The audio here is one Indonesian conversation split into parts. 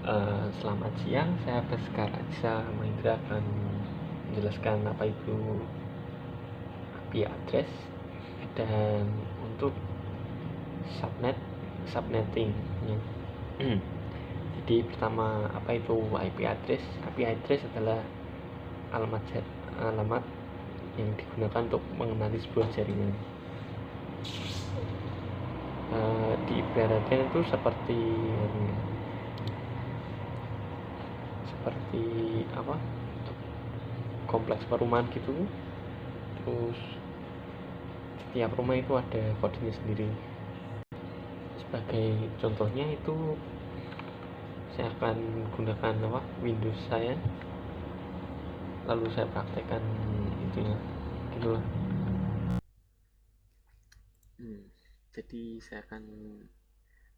Selamat siang, saya Baskara Isa Mahendra akan menjelaskan apa itu IP address dan untuk subnetting ya. Jadi pertama, apa itu IP address? IP address adalah alamat yang digunakan untuk mengenali sebuah jaringan. Diibaratkan itu seperti apa, kompleks perumahan gitu. Terus setiap rumah itu ada kodenya sendiri. Sebagai contohnya itu saya akan gunakan Windows saya, lalu saya praktekkan itunya gitulah. Jadi saya akan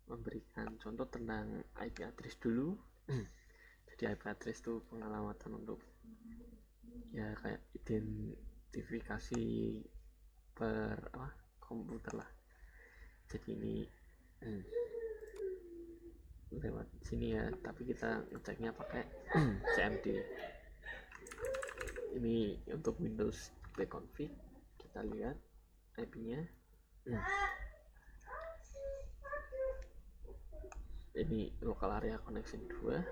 memberikan contoh tentang IP address dulu. Jadi IP address itu pengalamatan untuk ya kayak identifikasi per komputer lah. Jadi ini lewat sini ya, tapi kita ngeceknya pakai CMD. Ini untuk Windows pconfig, kita lihat IP-nya. Ini local area connection 2,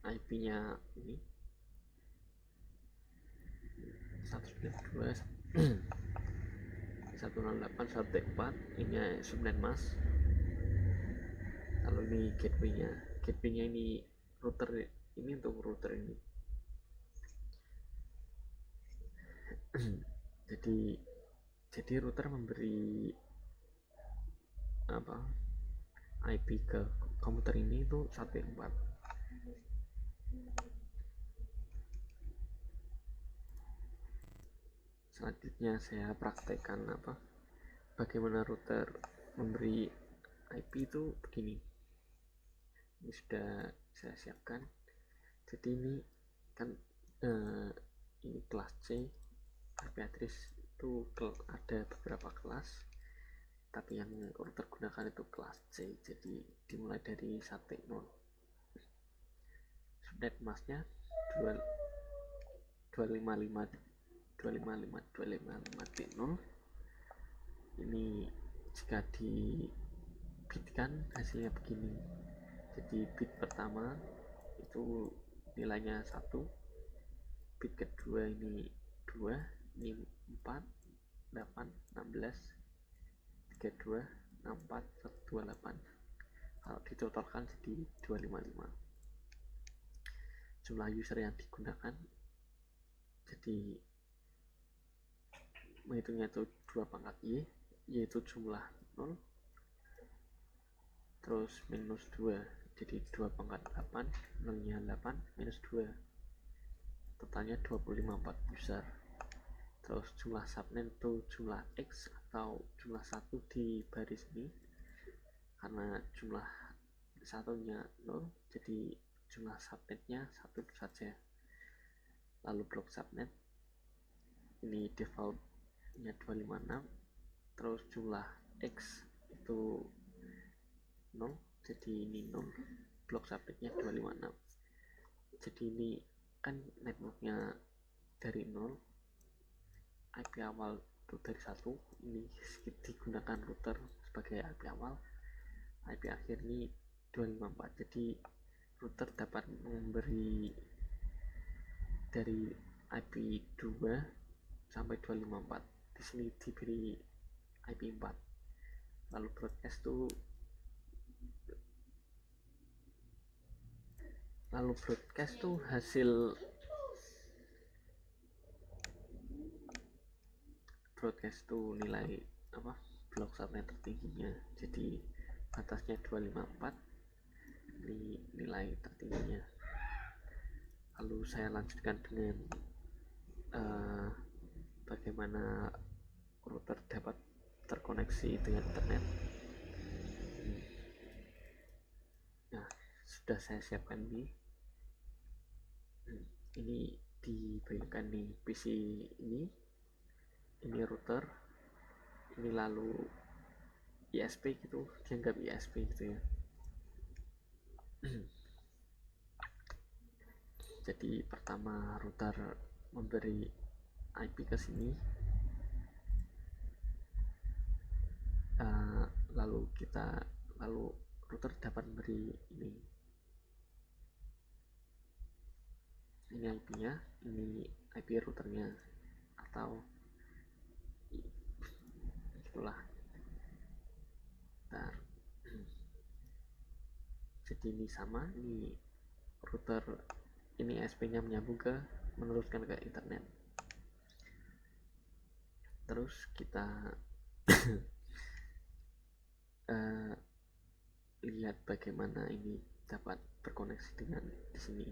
IP-nya ini 192.168.1.4, ini subnet mask. Lalu ini gateway-nya ini router, ini untuk router ini. jadi router memberi IP ke komputer ini itu 1.4. Selanjutnya saya praktekkan bagaimana router memberi IP itu begini. Ini sudah saya siapkan. Jadi ini kan ini kelas C. IP address itu ada beberapa kelas, tapi yang router gunakan itu kelas C. Jadi dimulai dari 1.0. Subnet masknya 255.255.255.0. Ini jika dibitkan hasilnya begini. Jadi bit pertama itu nilainya 1, bit kedua ini 2, ini 4, 8, 16, 32, 64, 128. Kalau ditotalkan jadi 255. Jumlah user yang digunakan, jadi menghitungnya itu 2 pangkat Y, yaitu jumlah 0, terus minus 2, jadi 2 pangkat 8, 0-nya 8, minus 2, totalnya 25 user. Terus jumlah subnet itu jumlah X atau jumlah 1 di baris ini, karena jumlah satunya 0, jadi jumlah subnetnya 1 saja. Lalu blok subnet ini defaultnya 256, terus jumlah X itu 0, jadi ini 0, blok subnetnya 256. Jadi ini kan networknya dari 0, IP awal itu dari 1, ini digunakan router sebagai IP awal, IP akhir ini 254. Jadi router dapat memberi dari IP 2 sampai 254. Di sini diberi IP 4. Lalu broadcast tuh hasil broadcast tuh nilai blok subnet tertingginya. Jadi batasnya 254, ini nilai tertingginya. Lalu saya lanjutkan dengan bagaimana router dapat terkoneksi dengan internet. Nah, sudah saya siapkan ini dibayangkan di PC ini router, ini lalu ISP gitu, dianggap ISP gitu ya. Jadi pertama router memberi IP ke sini, lalu router dapat memberi ini IP-nya, ini IP routernya, atau itulah. Bentar. Jadi ini sama, ini router, ini SP-nya menyambung ke, meneruskan ke internet. Terus kita lihat bagaimana ini dapat berkoneksi dengan di sini.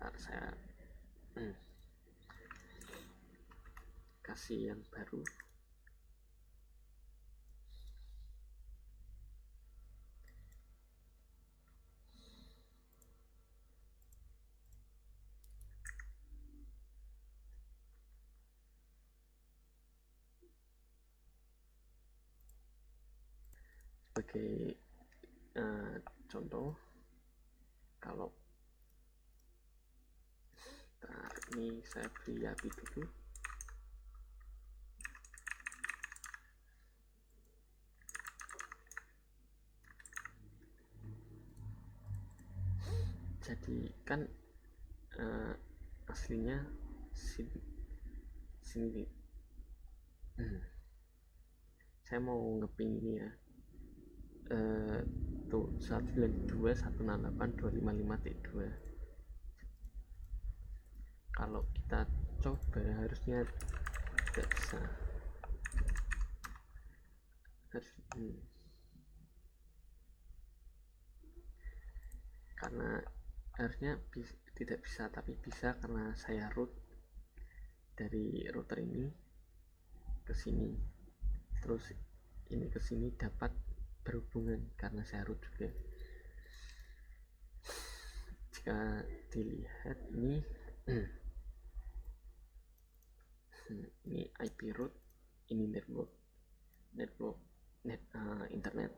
Ntar saya kasih yang baru. Sebagai contoh, kalau ini saya beri API dulu. Jadi kan aslinya sini saya mau ngeping ini ya, tuh 192.168.255.2. kalau kita coba harusnya tidak bisa. Karena harusnya tidak bisa, tapi bisa karena saya root dari router ini ke sini, terus ini ke sini dapat berhubungan karena saya root juga. Jika dilihat ini ini IP root, ini internet,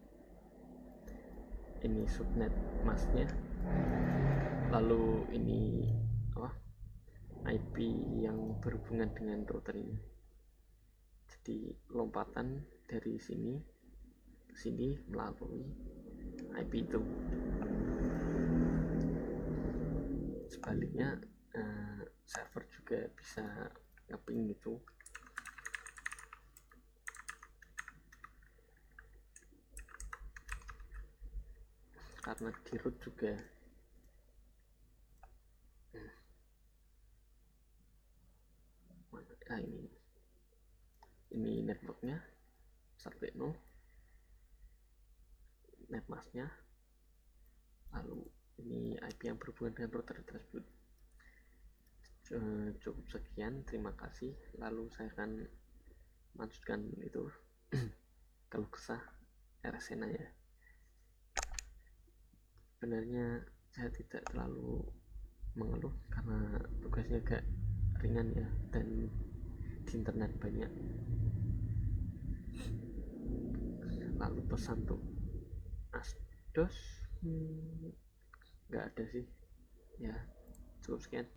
ini subnet masknya, lalu ini IP yang berhubungan dengan router ini. Jadi lompatan dari sini ke sini melalui IP itu. Sebaliknya server juga bisa ngeping gitu. Karena di root juga. Ini networknya 1.0, netmasknya, lalu ini IP yang berhubungan dengan router tersebut. Cukup sekian, terima kasih. Lalu saya akan lanjutkan itu kalau kesah RSNA ya. Sebenarnya saya tidak terlalu mengeluh karena tugasnya agak ringan ya, dan di internet banyak. Lalu pesan tuh asdos nggak ada sih ya. Cukup sekian.